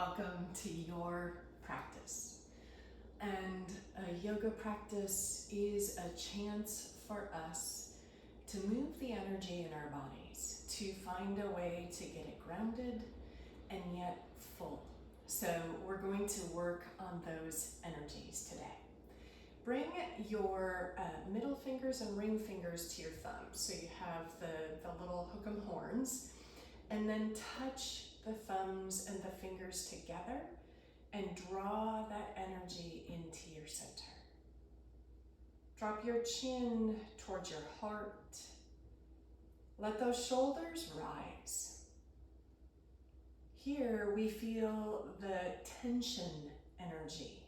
welcome to your practice. And a yoga practice is a chance for us to move the energy in our bodies, to find a way to get it grounded and yet full. So we're going to work on those energies today. Bring your middle fingers and ring fingers to your thumbs. So you have the little hook'em horns, and then touch the thumbs and the fingers together and draw that energy into your center. Drop your chin towards your heart. Let those shoulders rise. Here we feel the tension energy,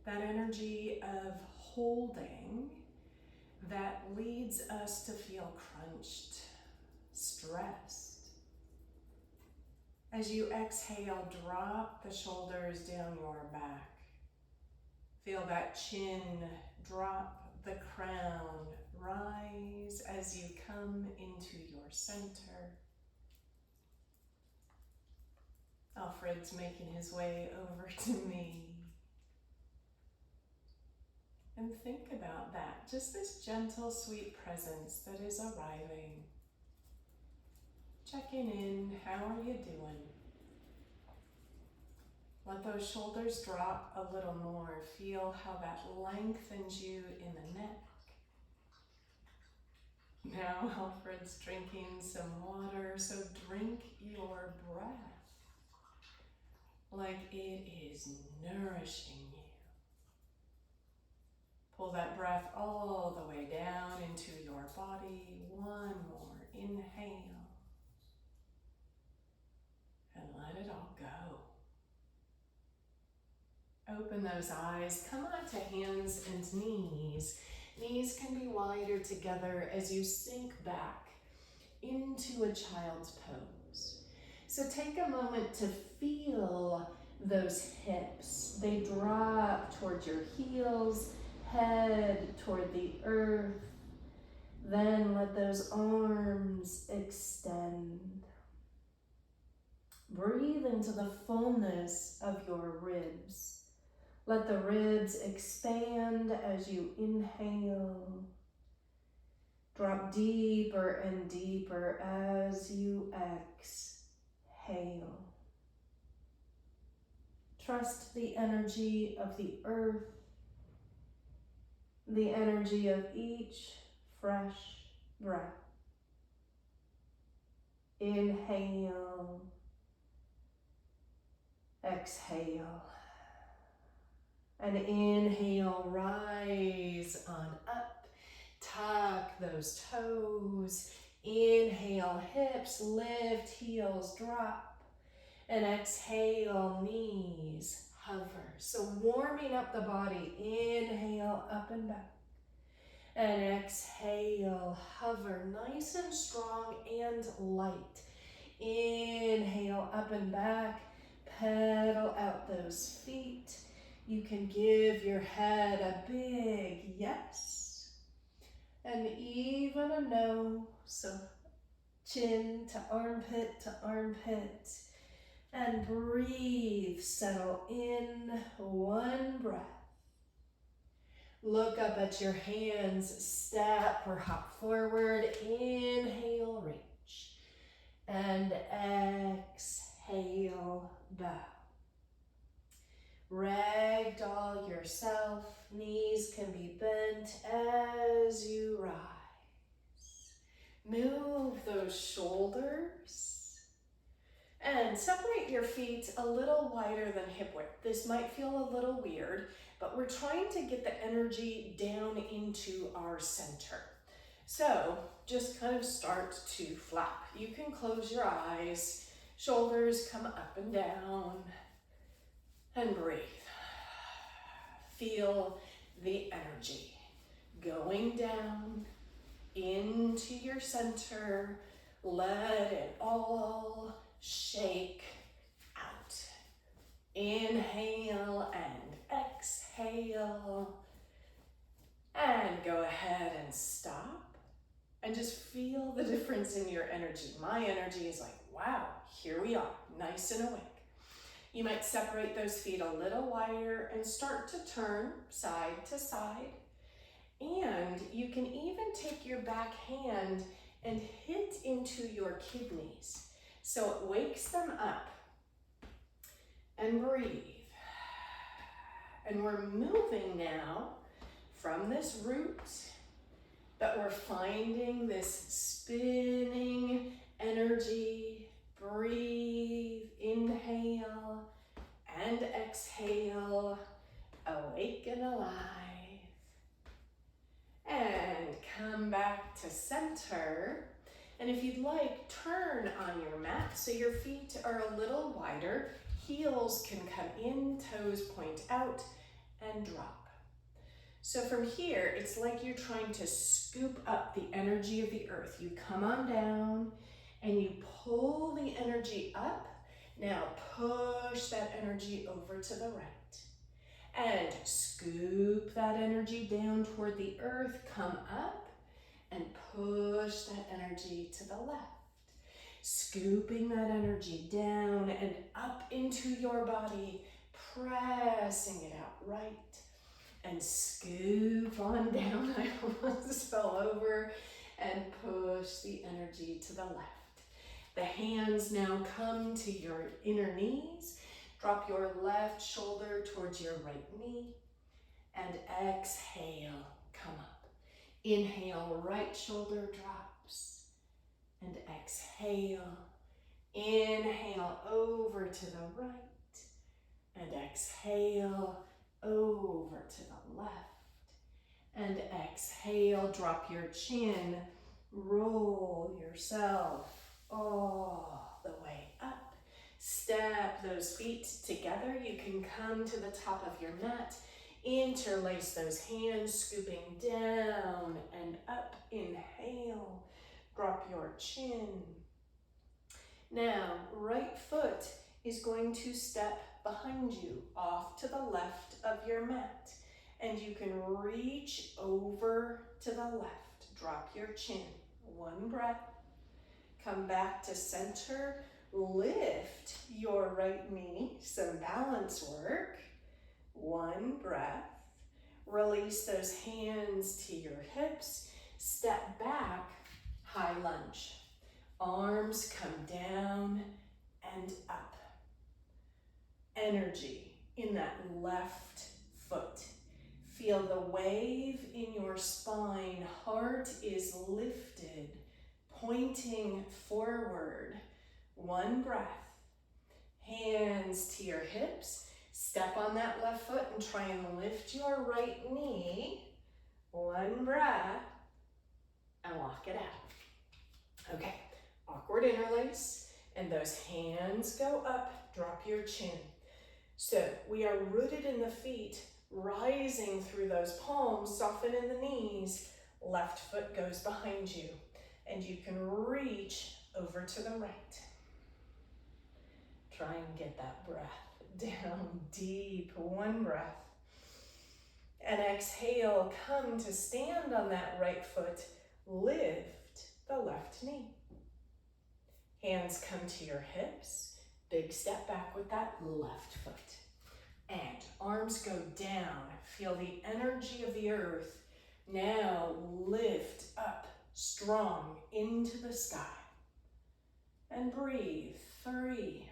that energy of holding that leads us to feel crunched, stressed. As you exhale, drop the shoulders down your back. Feel that chin drop, the crown rise as you come into your center. Alfred's making his way over to me. And think about that, just this gentle, sweet presence that is arriving. Checking in, how are you doing? Let those shoulders drop a little more. Feel how that lengthens you in the neck. Now Alfred's drinking some water, so drink your breath like it is nourishing you. Pull that breath all the way down into your body. One more inhale. And let it all go. Open those eyes, come onto hands and knees. Knees can be wider together as you sink back into a child's pose. So take a moment to feel those hips. They drop towards your heels, head toward the earth. Then let those arms extend. Breathe into the fullness of your ribs. Let the ribs expand as you inhale. Drop deeper and deeper as you exhale. Trust the energy of the earth, the energy of each fresh breath. Inhale. Exhale. And inhale, rise on up. Tuck those toes. Inhale, hips lift, heels drop. And exhale, knees hover. So warming up the body. Inhale, up and back. And exhale, hover, nice and strong and light. Inhale, up and back. Pedal out those feet. You can give your head a big yes and even a no. So chin to armpit, and breathe, settle in, one breath. Look up at your hands, step or hop forward, inhale, reach, and exhale, bow. Ragdoll yourself, knees can be bent as you rise. Move those shoulders and separate your feet a little wider than hip width. This might feel a little weird, but we're trying to get the energy down into our center. So just kind of start to flap. You can close your eyes, shoulders come up and down. And breathe. Feel the energy going down into your center. Let it all shake out. Inhale and exhale. And go ahead and stop. And just feel the difference in your energy. My energy is like, wow, here we are, nice and awake. You might separate those feet a little wider and start to turn side to side. And you can even take your back hand and hit into your kidneys so it wakes them up. And breathe. And we're moving now from this root, but we're finding this spinning energy. Breathe, inhale and exhale, awake and alive. And come back to center. And if you'd like, turn on your mat so your feet are a little wider. Heels can come in, toes point out, and drop. So from here, it's like you're trying to scoop up the energy of the earth. You come on down and you pull the energy up. Now push that energy over to the right. And scoop that energy down toward the earth, come up, and push that energy to the left. Scooping that energy down and up into your body, pressing it out right. And scoop on down, I almost fell over, and push the energy to the left. The hands now come to your inner knees. Drop your left shoulder towards your right knee. And exhale, come up. Inhale, right shoulder drops. And exhale. Inhale over to the right. And exhale over to the left. And exhale, drop your chin. Roll yourself all the way up. Step those feet together. You can come to the top of your mat. Interlace those hands, scooping down and up. Inhale, drop your chin. Now, right foot is going to step behind you, off to the left of your mat. And you can reach over to the left. Drop your chin. One breath. Come back to center. Lift your right knee, some balance work. One breath. Release those hands to your hips. Step back, high lunge. Arms come down and up. Energy in that left foot. Feel the wave in your spine. Heart is lifted, pointing forward. One breath. Hands to your hips. Step on that left foot and try and lift your right knee. One breath. And walk it out. Okay, awkward interlace. And those hands go up. Drop your chin. So we are rooted in the feet, rising through those palms, soften in the knees. Left foot goes behind you. And you can reach over to the right. Try and get that breath down deep. One breath. And exhale, come to stand on that right foot. Lift the left knee. Hands come to your hips. Big step back with that left foot. And arms go down. Feel the energy of the earth. Now lift up strong into the sky. And breathe. 3,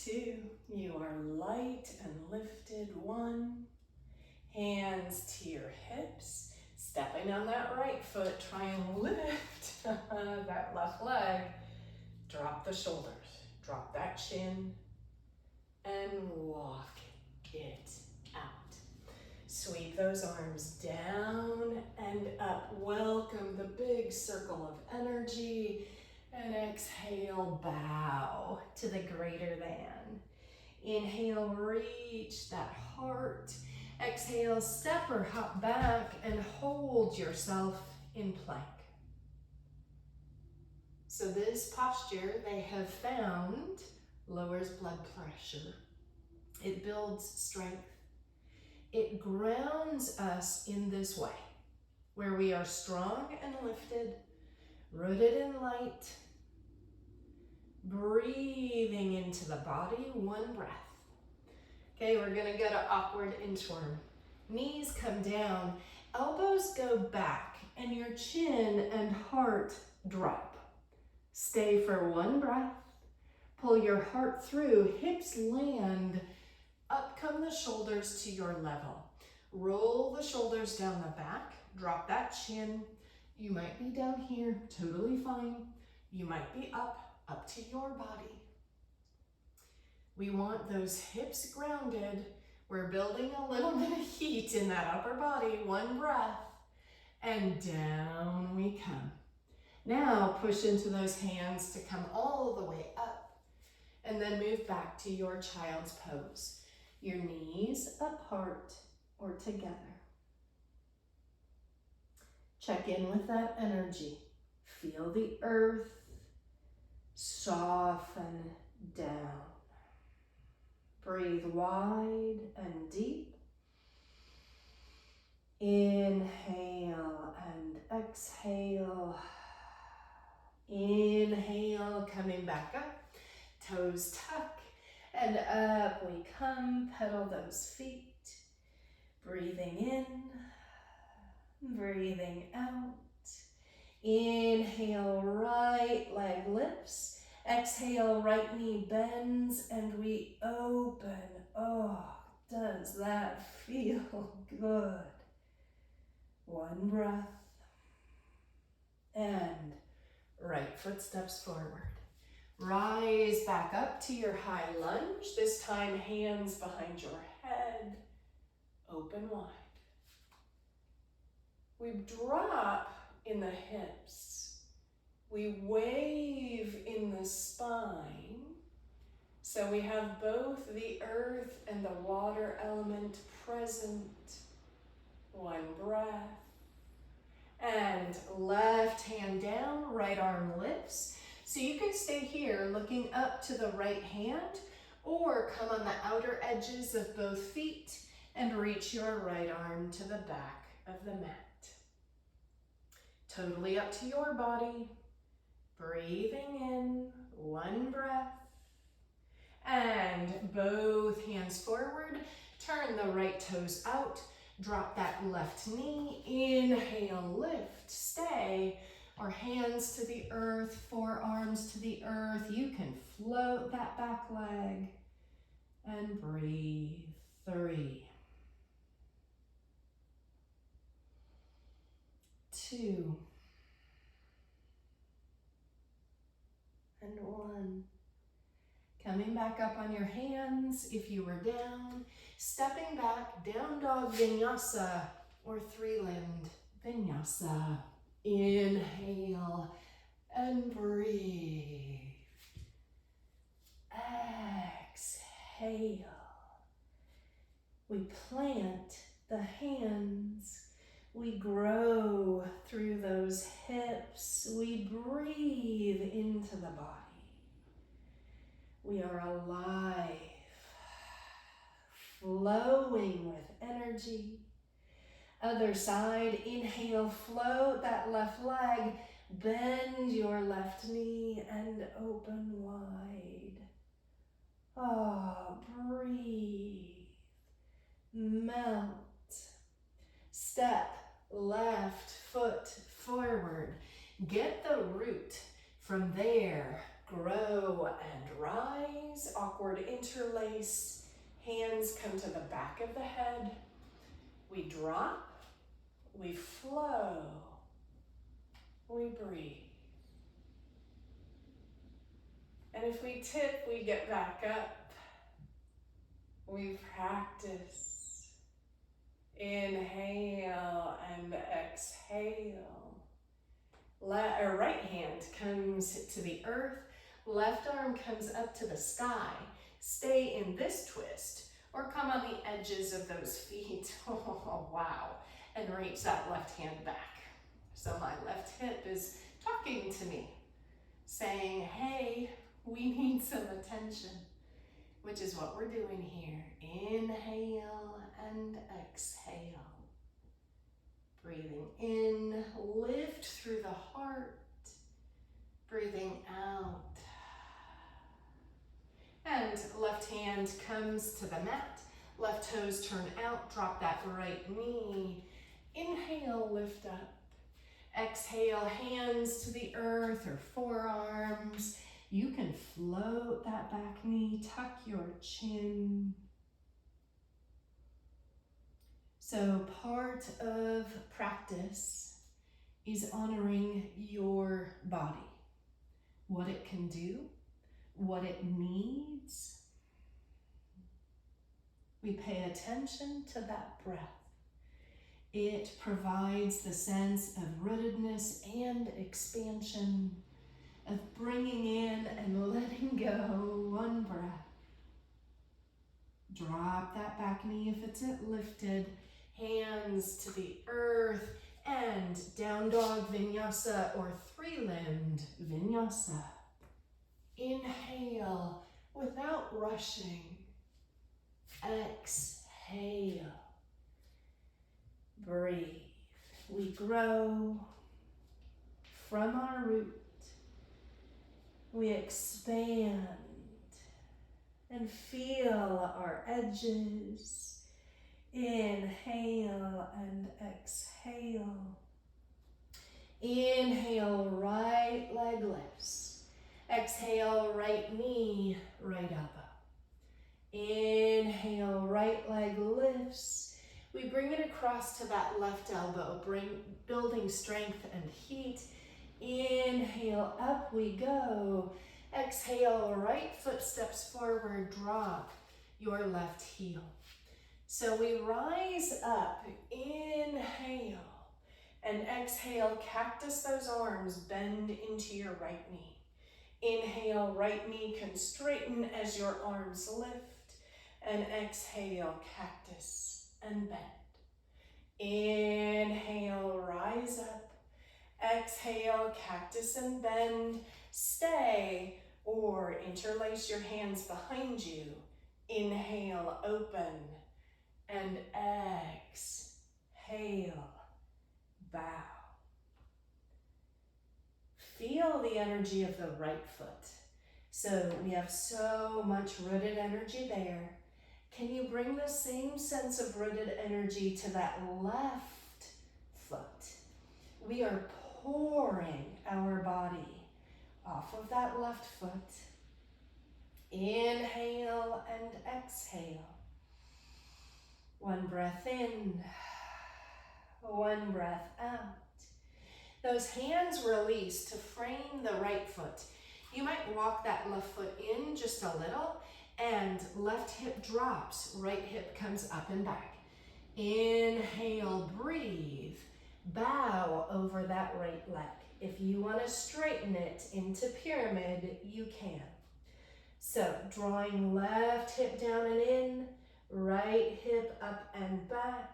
2, you are light and lifted. 1, hands to your hips. Stepping on that right foot, try and lift that left leg. Drop the shoulders, drop that chin, and walk it out. Sweep those arms down and up. Welcome the big circle of energy. And exhale, bow to the greater than. Inhale, reach that heart. Exhale, step or hop back and hold yourself in plank. So this posture, they have found, lowers blood pressure. It builds strength. It grounds us in this way, where we are strong and lifted, rooted in light, Breathing into the body, one breath. Okay, we're gonna go to awkward inchworm. Knees come down, elbows go back, and your chin and heart drop. Stay for one breath. Pull your heart through, hips land, up come the shoulders to your level. Roll the shoulders down the back, drop that chin. You might be down here, totally fine. You might be up to your body. We want those hips grounded. We're building a little bit of heat in that upper body. One breath, and down we come. Now push into those hands to come all the way up, and then move back to your child's pose. Your knees apart or together. Check in with that energy. Feel the earth soften down. Breathe wide and deep. Inhale and exhale. Inhale, coming back up. Toes tuck and up we come. Pedal those feet. Breathing in, breathing out. Inhale, right leg lifts. Exhale, right knee bends, and we open. Oh, does that feel good? One breath. And right foot steps forward. Rise back up to your high lunge. This time, hands behind your head. Open wide. We drop in the hips. We wave in the spine. So we have both the earth and the water element present. One breath. And left hand down, right arm lifts. So you can stay here looking up to the right hand, or come on the outer edges of both feet and reach your right arm to the back of the mat. Totally up to your body. Breathing in, one breath. And both hands forward. Turn the right toes out. Drop that left knee. Inhale, lift, stay. Or hands to the earth, forearms to the earth. You can float that back leg. And breathe. 3, 2, and 1. Coming back up on your hands if you were down. Stepping back, down dog vinyasa or three-limbed vinyasa. Inhale and breathe. Exhale. We plant the hands. We grow through those hips. We breathe into the body. We are alive, flowing with energy. Other side, inhale, float that left leg. Bend your left knee and open wide. Ah, breathe. Melt. Step left foot forward. Get the root. From there, grow and rise. Awkward interlace. Hands come to the back of the head. We drop. We flow. We breathe. And if we tip, we get back up. We practice. Inhale and exhale. Right hand comes to the earth. Left arm comes up to the sky. Stay in this twist or come on the edges of those feet. Oh, wow. And reach that left hand back. So my left hip is talking to me, saying, hey, we need some attention, which is what we're doing here. Inhale and exhale. Breathing in, lift through the heart. Breathing out, And left hand comes to the mat. Left toes turn out, drop that right knee. Inhale, lift up. Exhale, hands to the earth or forearms. You can float that back knee, tuck your chin. So part of practice is honoring your body, what it can do, what it needs. We pay attention to that breath. It provides the sense of rootedness and expansion, of bringing in and letting go. One breath. Drop that back knee if it's lifted. Hands to the earth and down dog vinyasa or three-limbed vinyasa. Inhale without rushing. Exhale. Breathe. We grow from our root. We expand and feel our edges. Inhale and exhale. Inhale, right leg lifts. Exhale, right knee, right elbow. Inhale, right leg lifts. We bring it across to that left elbow, building strength and heat. Inhale, up we go. Exhale, right foot steps forward, drop your left heel. So we rise up, inhale, and exhale, cactus those arms, bend into your right knee. Inhale, right knee can straighten as your arms lift, and exhale, cactus and bend. Inhale, rise up. Exhale, cactus and bend. Stay or interlace your hands behind you. Inhale, open. And exhale, bow. Feel the energy of the right foot. So we have so much rooted energy there. Can you bring the same sense of rooted energy to that left foot? We are pouring our body off of that left foot. Inhale and exhale. One breath in, one breath out. Those hands release to frame the right foot. You might walk that left foot in just a little, and left hip drops, right hip comes up and back. Inhale, breathe. Bow over that right leg. If you want to straighten it into pyramid, you can. So drawing left hip down and in, right hip up and back.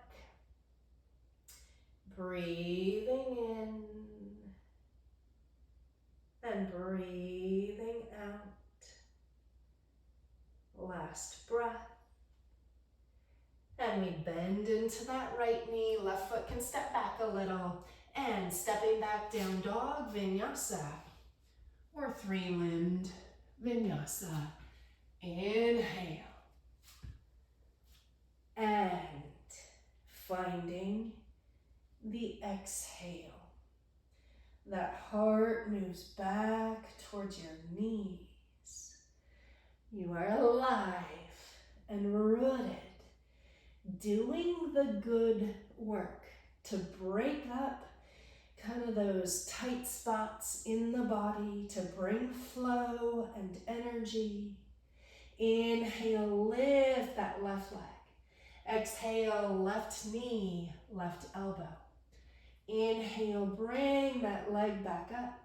Breathing in and breathing out. Last breath. And we bend into that right knee. Left foot can step back a little. And stepping back, down dog vinyasa or three-limbed vinyasa. Inhale. And finding the exhale. That heart moves back towards your knees. You are alive and rooted, doing the good work to break up kind of those tight spots in the body, to bring flow and energy. Inhale, lift that left leg. Exhale, left knee, left elbow. Inhale, bring that leg back up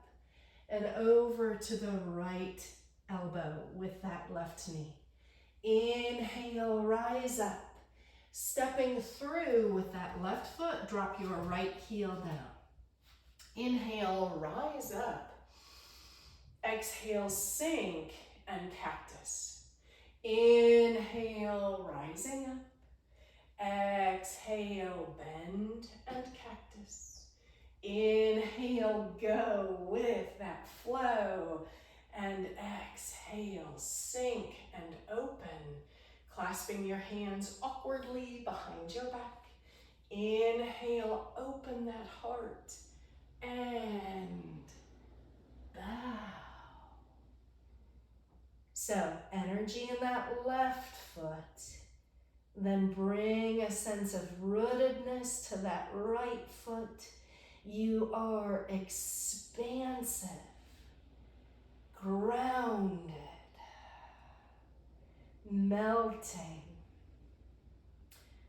and over to the right elbow with that left knee. Inhale, rise up. Stepping through with that left foot, drop your right heel down. Inhale, rise up. Exhale, sink and cactus. Inhale, rising up. Exhale, bend and cactus. Inhale, go with that flow. And exhale, sink and open, clasping your hands awkwardly behind your back. Inhale, open that heart, and bow. So, energy in that left foot. Then bring a sense of rootedness to that right foot. You are expansive, grounded, melting,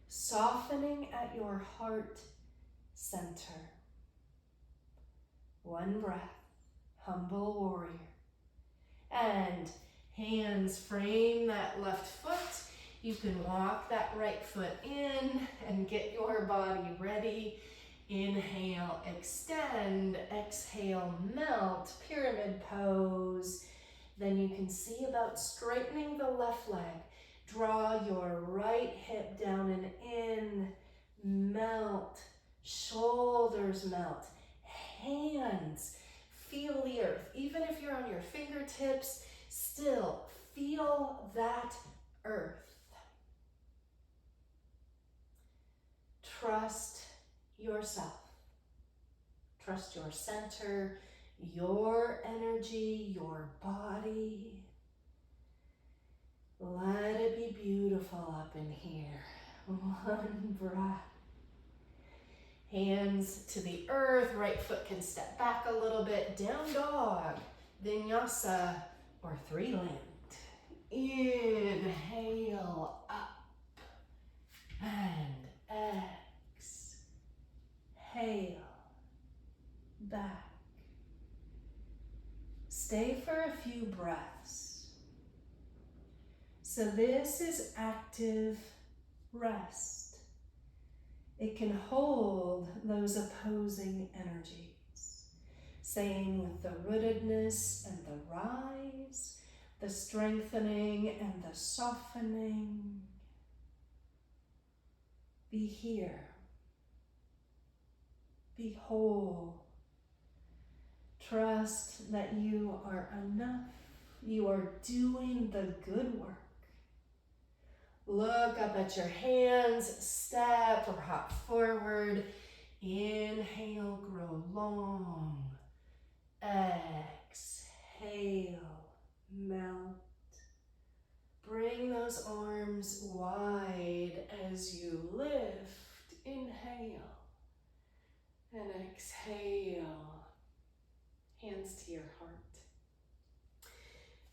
softening at your heart center. One breath, humble warrior. And hands frame that left foot. You can walk that right foot in and get your body ready. Inhale, extend. Exhale, melt. Pyramid pose. Then you can see about straightening the left leg. Draw your right hip down and in. Melt. Shoulders melt. Hands. Feel the earth. Even if you're on your fingertips, still feel that earth. Trust yourself. Trust your center, your energy, your body. Let it be beautiful up in here. One breath. Hands to the earth, right foot can step back a little bit. Down dog, vinyasa, or three limbed. Inhale, up, and exhale, back. Stay for a few breaths. So this is active rest. It can hold those opposing energies, saying with the rootedness and the rise, the strengthening and the softening. Be here. Be whole. Trust that you are enough. You are doing the good work. Look up at your hands, step or hop forward. Inhale, grow long. Exhale, melt. Bring those arms wide as you lift. Inhale and exhale. Hands to your heart.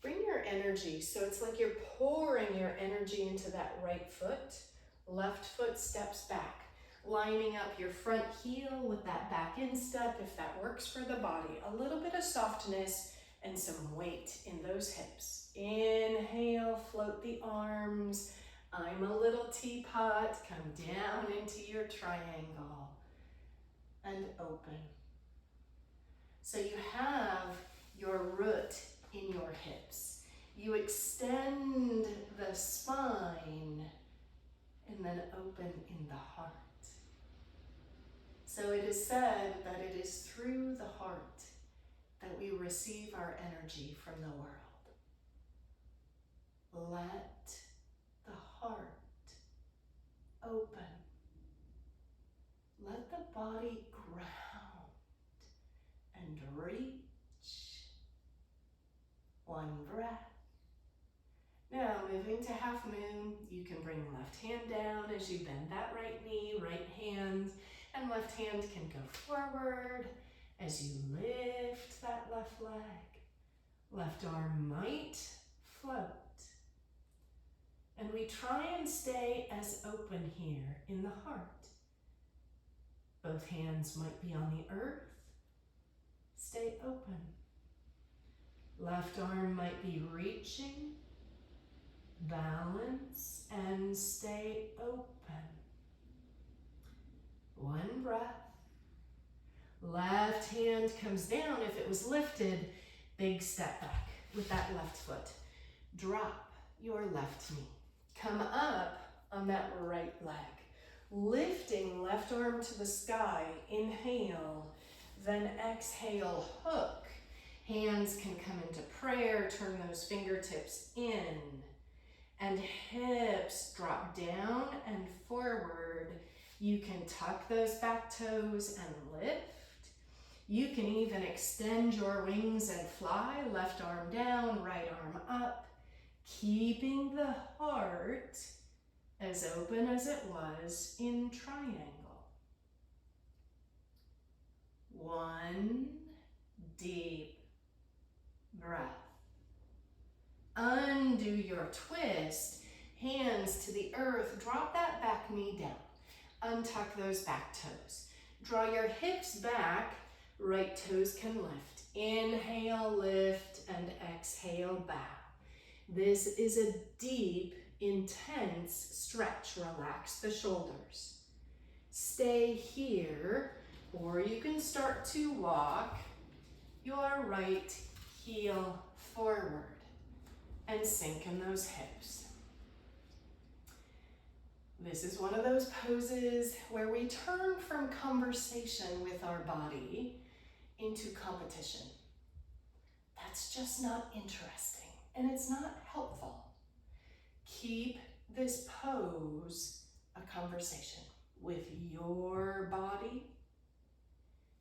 Bring your energy, so it's like you're pouring your energy into that right foot. Left foot steps back, lining up your front heel with that back instep if that works for the body. A little bit of softness and some weight in those hips. Inhale, float the arms. I'm a little teapot. Come down into your triangle and open. So you have your root in your hips. You extend the spine and then open in the heart. So it is said that it is through the heart that we receive our energy from the world. Let the heart open. Let the body ground and reach. One breath. Now moving to half moon, you can bring left hand down as you bend that right knee, right hand, and left hand can go forward as you lift that left leg. Left arm might float. And we try and stay as open here in the heart. Both hands might be on the earth. Stay open. Left arm might be reaching. Balance and stay open. One breath. Left hand comes down. If it was lifted, big step back with that left foot. Drop your left knee. Come up on that right leg. Lifting left arm to the sky. Inhale, then exhale, hook. Hands can come into prayer, turn those fingertips in, and hips drop down and forward. You can tuck those back toes and lift. You can even extend your wings and fly, left arm down, right arm up, keeping the heart as open as it was in triangle. One deep breath. Undo your twist, hands to the earth, drop that back knee down. Untuck those back toes. Draw your hips back, right toes can lift. Inhale, lift, and exhale, bow. This is a deep, intense stretch. Relax the shoulders. Stay here, or you can start to walk your right heel forward and sink in those hips. This is one of those poses where we turn from conversation with our body into competition. That's just not interesting, and it's not helpful. Keep this pose a conversation with your body.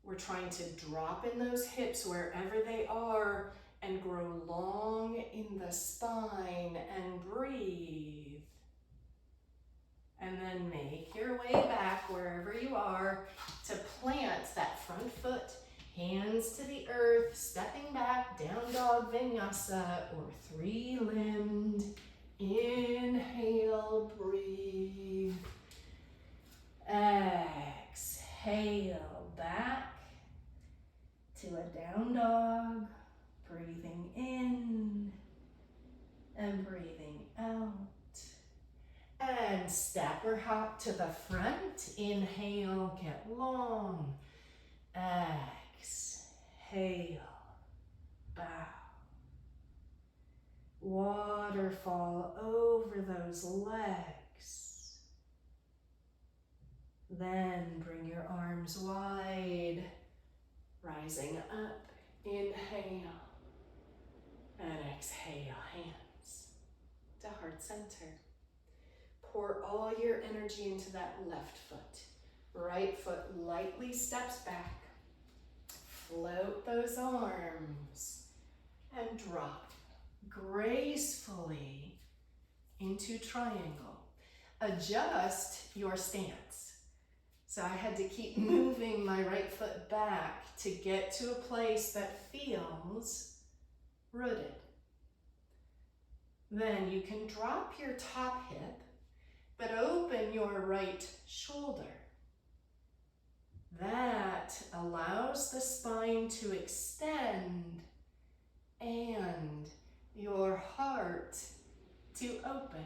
We're trying to drop in those hips wherever they are and grow long in the spine and breathe. And then make your way back wherever you are to plant that front foot, hands to the earth, stepping back, down dog vinyasa or three-limbed. Inhale, breathe. Exhale, back to a down dog. Breathing in and breathing out. And step or hop to the front. Inhale, get long. Exhale, bow. Waterfall over those legs. Then bring your arms wide, rising up. Inhale and exhale, hands to heart center. Pour all your energy into that left foot. Right foot lightly steps back. Float those arms and drop gracefully into triangle. Adjust your stance. So I had to keep moving my right foot back to get to a place that feels rooted. Then you can drop your top hip, but open your right shoulder. That allows the spine to extend and your heart to open.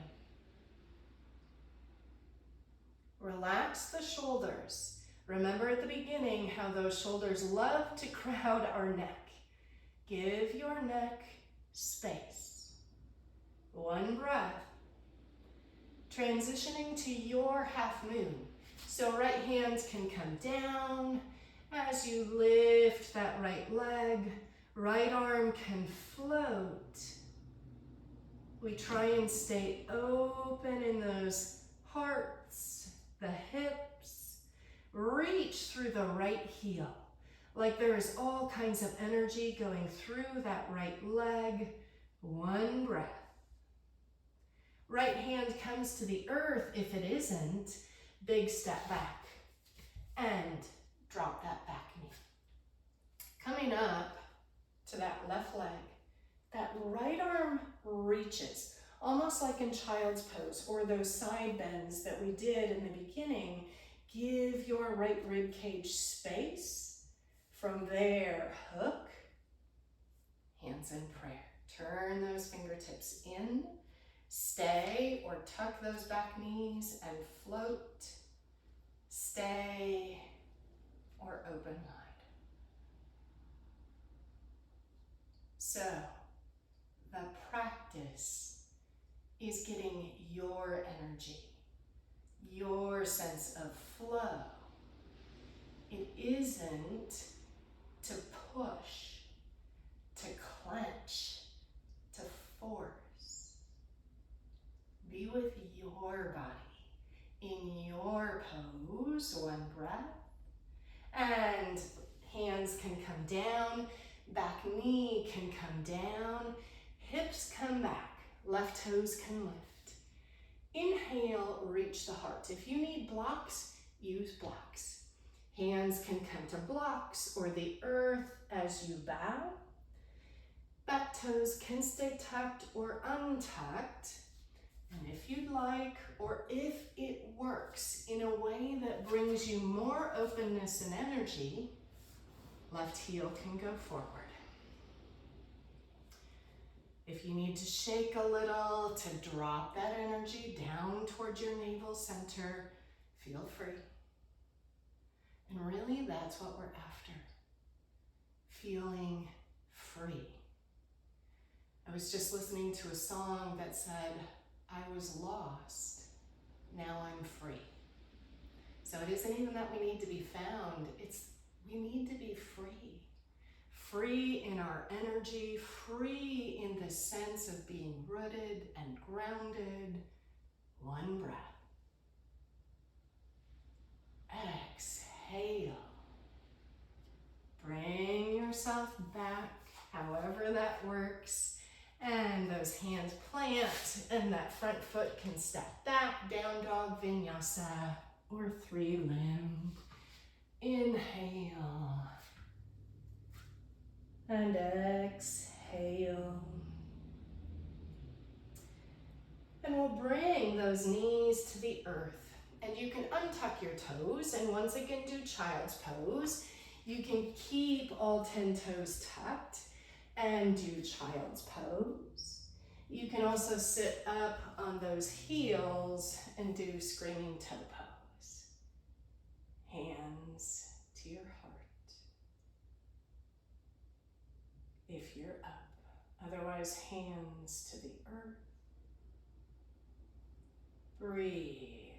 Relax the shoulders. Remember at the beginning how those shoulders love to crowd our neck. Give your neck space. One breath. Transitioning to your half moon. So right hands can come down as you lift that right leg. Right arm can float. We try and stay open in those hearts, the hips. Reach through the right heel. Like there is all kinds of energy going through that right leg. One breath. Right hand comes to the earth. If it isn't, big step back and drop that back knee. Coming up to that left leg, that right arm reaches, almost like in child's pose or those side bends that we did in the beginning. Give your right rib cage space. From there, hook, hands in prayer. Turn those fingertips in. Stay or tuck those back knees and float. Stay or open wide. So, the practice is getting your energy, your sense of flow. It isn't to push, your pose. One breath. And hands can come down, back knee can come down, hips come back, left toes can lift. Inhale, reach the heart. If you need blocks, use blocks. Hands can come to blocks or the earth as you bow. Back toes can stay tucked or untucked. And if you'd like, or if it works in a way that brings you more openness and energy, left heel can go forward. If you need to shake a little to drop that energy down towards your navel center, feel free. And really, that's what we're after. Feeling free. I was just listening to a song that said, I was lost, now I'm free. So it isn't even that we need to be found, it's we need to be free. Free in our energy, free in the sense of being rooted and grounded. One breath. Exhale. Bring yourself back, however that works. And those hands plant, and that front foot can step back, down dog vinyasa, or three limb. Inhale. And exhale. And we'll bring those knees to the earth. And you can untuck your toes, and once again do child's pose. You can keep all 10 toes tucked and do child's pose. You can also sit up on those heels and do screaming toe pose. Hands to your heart. If you're up, otherwise hands to the earth. Breathe.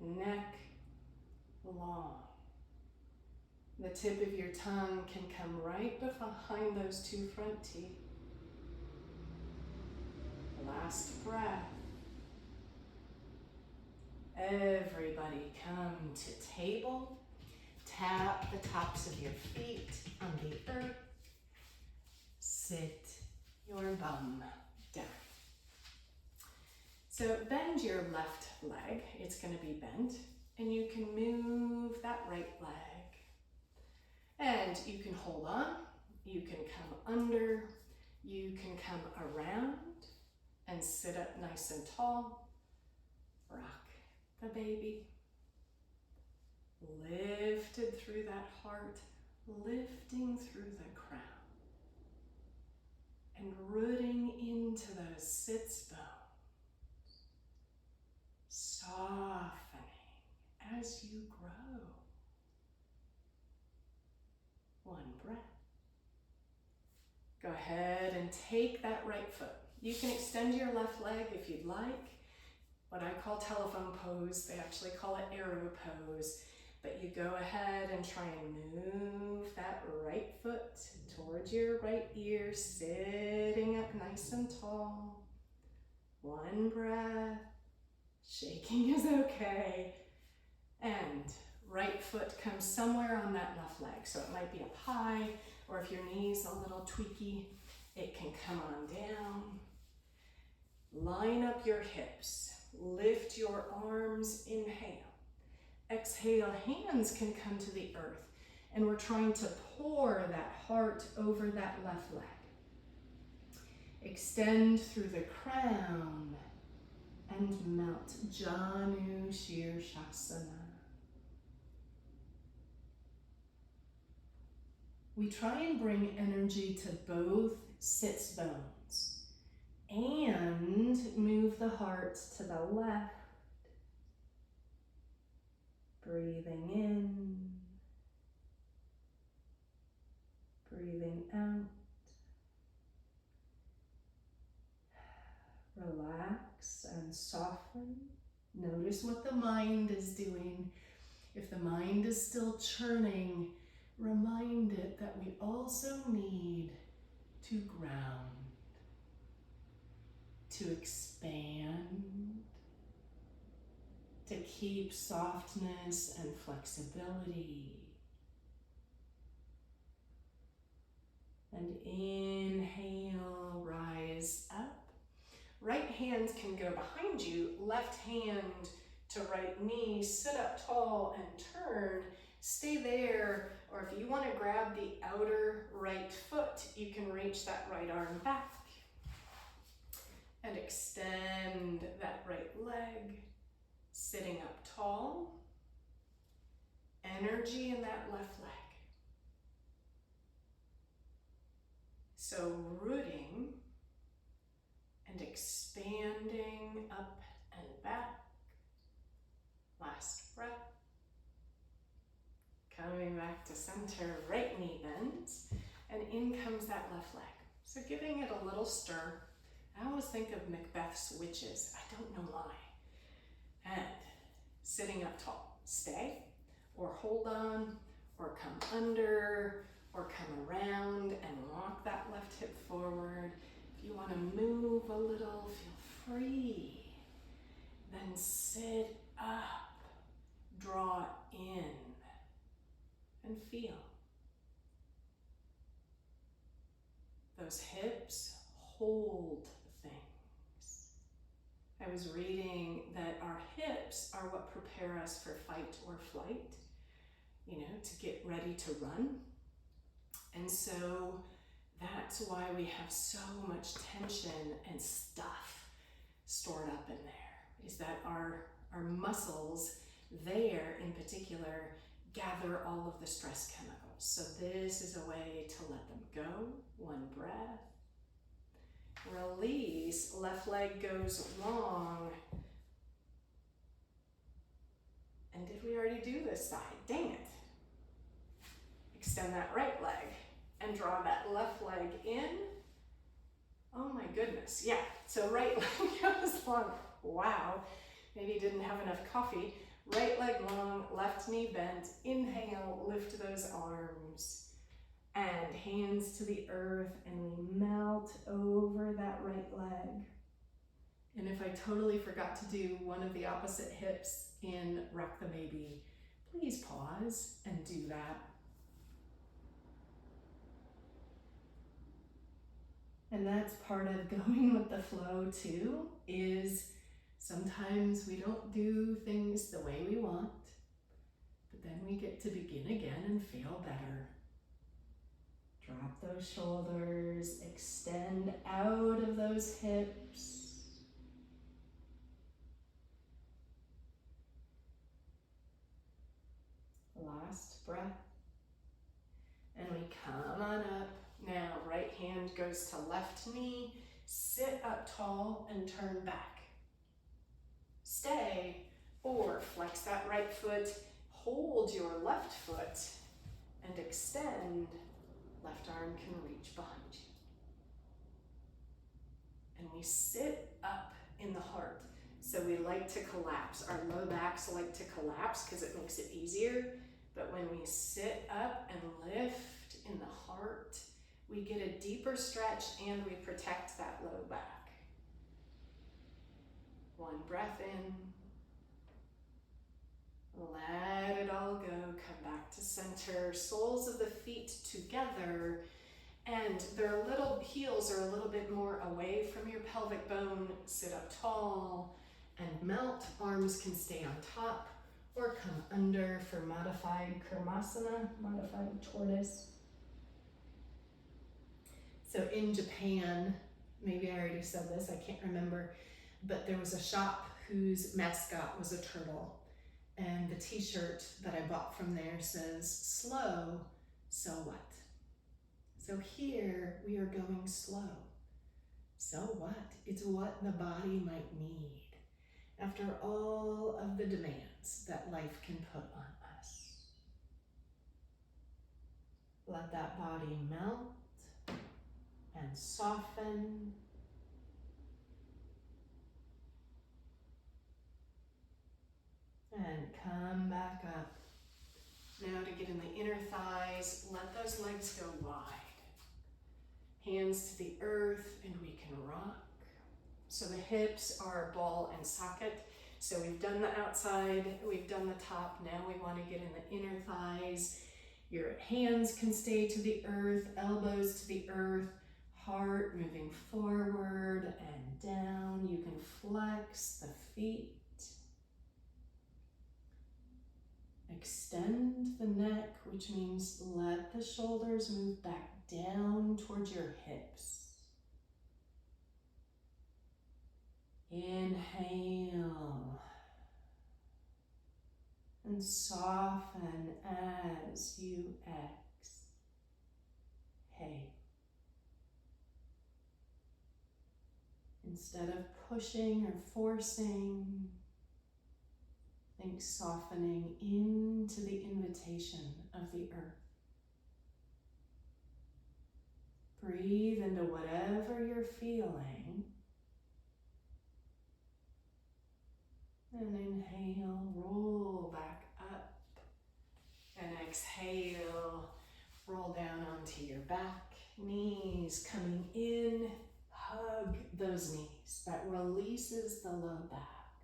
Neck long. The tip of your tongue can come right behind those two front teeth. Last breath. Everybody come to table. Tap the tops of your feet on the earth. Sit your bum down. So bend your left leg. It's going to be bent. And you can move that right leg. And you can hold on, you can come under, you can come around and sit up nice and tall. Rock the baby. Lifted through that heart, lifting through the crown. And rooting into those sits bones. Softening as you grow. One breath. Go ahead and take that right foot. You can extend your left leg if you'd like. What I call telephone pose, they actually call it arrow pose. But you go ahead and try and move that right foot towards your right ear, sitting up nice and tall. One breath. Shaking is okay. And right foot comes somewhere on that left leg. So it might be up high, or if your knee's a little tweaky, it can come on down. Line up your hips. Lift your arms. Inhale. Exhale, hands can come to the earth. And we're trying to pour that heart over that left leg. Extend through the crown and mount Janu Shirshasana. We try and bring energy to both sits bones and move the heart to the left. Breathing in, breathing out. Relax and soften. Notice what the mind is doing. If the mind is still churning, remind it that we also need to ground, to expand, to keep softness and flexibility. And inhale, rise up. Right hand can go behind you, left hand to right knee, sit up tall and turn. Stay there, or if you want to grab the outer right foot, you can reach that right arm back. And extend that right leg, sitting up tall. Energy in that left leg. So rooting and expanding up and back. Last breath. Coming back to center, right knee bends, and in comes that left leg. So giving it a little stir. I always think of Macbeth's witches. I don't know why. And sitting up tall. Stay, or hold on, or come under, or come around and walk that left hip forward. If you want to move a little, feel free. Then sit up, draw in, and feel. Those hips hold things. I was reading that our hips are what prepare us for fight or flight, to get ready to run. And so that's why we have so much tension and stuff stored up in there, is that our muscles there in particular gather all of the stress chemicals. So this is a way to let them go. One breath. Release, left leg goes long. And did we already do this side? Dang it. Extend that right leg and draw that left leg in. Oh my goodness, yeah. So right leg goes long. Wow, maybe you didn't have enough coffee. Right leg long, left knee bent. Inhale, lift those arms. And hands to the earth, and we melt over that right leg. And if I totally forgot to do one of the opposite hips in Rock the Maybe, please pause and do that. And that's part of going with the flow too, is sometimes we don't do things the way we want, but then we get to begin again and feel better. Drop those shoulders, extend out of those hips. Last breath. And we come on up. Now, right hand goes to left knee, sit up tall and turn back. Stay, or flex that right foot, hold your left foot, and extend. Left arm can reach behind you. And we sit up in the heart. So we like to collapse. Our low backs like to collapse because it makes it easier. But when we sit up and lift in the heart, we get a deeper stretch and we protect that low back. One breath in. Let it all go. Come back to center. Soles of the feet together. And their little heels are a little bit more away from your pelvic bone. Sit up tall and melt. Arms can stay on top or come under for modified Kurmasana, modified tortoise. So in Japan, maybe I already said this, I can't remember, but there was a shop whose mascot was a turtle. And the t-shirt that I bought from there says, slow, so what? So here we are going slow. So what? It's what the body might need after all of the demands that life can put on us. Let that body melt and soften. And come back up. Now to get in the inner thighs, let those legs go wide. Hands to the earth, and we can rock. So the hips are ball and socket. So we've done the outside, we've done the top, now we want to get in the inner thighs. Your hands can stay to the earth, elbows to the earth, heart moving forward and down. You can flex the feet. Extend the neck, which means let the shoulders move back down towards your hips. Inhale. And soften as you exhale. Instead of pushing or forcing, think softening into the invitation of the earth. Breathe into whatever you're feeling. And inhale, roll back up. And exhale, roll down onto your back. Knees coming in. Hug those knees. That releases the low back.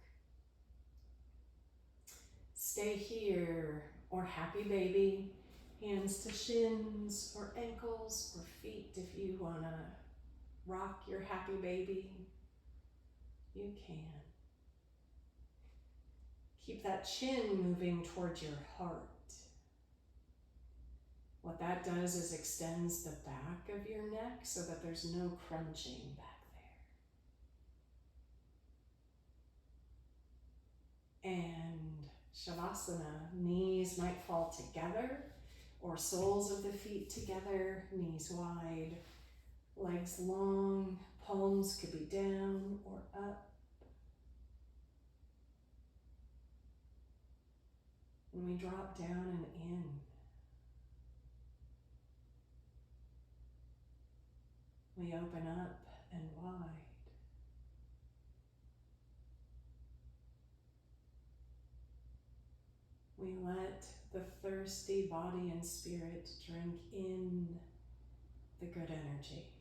Stay here, or happy baby. Hands to shins or ankles or feet. If you want to rock your happy baby, you can. Keep that chin moving towards your heart. What that does is extends the back of your neck so that there's no crunching back there. And Shavasana, knees might fall together or soles of the feet together, knees wide, legs long, palms could be down or up. And we drop down and in. We open up and wide. We let the thirsty body and spirit drink in the good energy.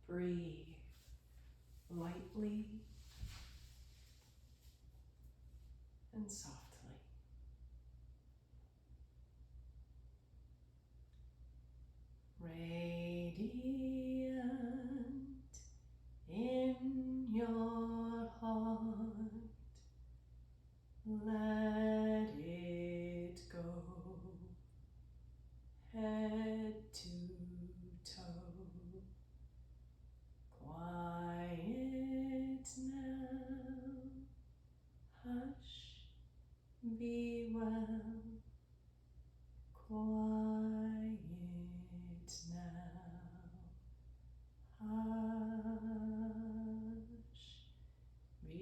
Breathe lightly and softly. Radiant in your heart, let it go, head to toe. Quiet now, hush, be well. Quiet now, hush, be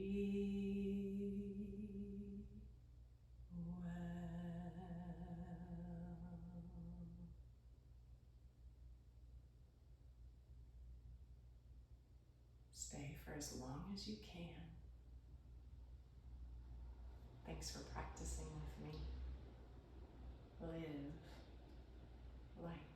well. Stay for as long as you can. Thanks for practicing with me. Live light.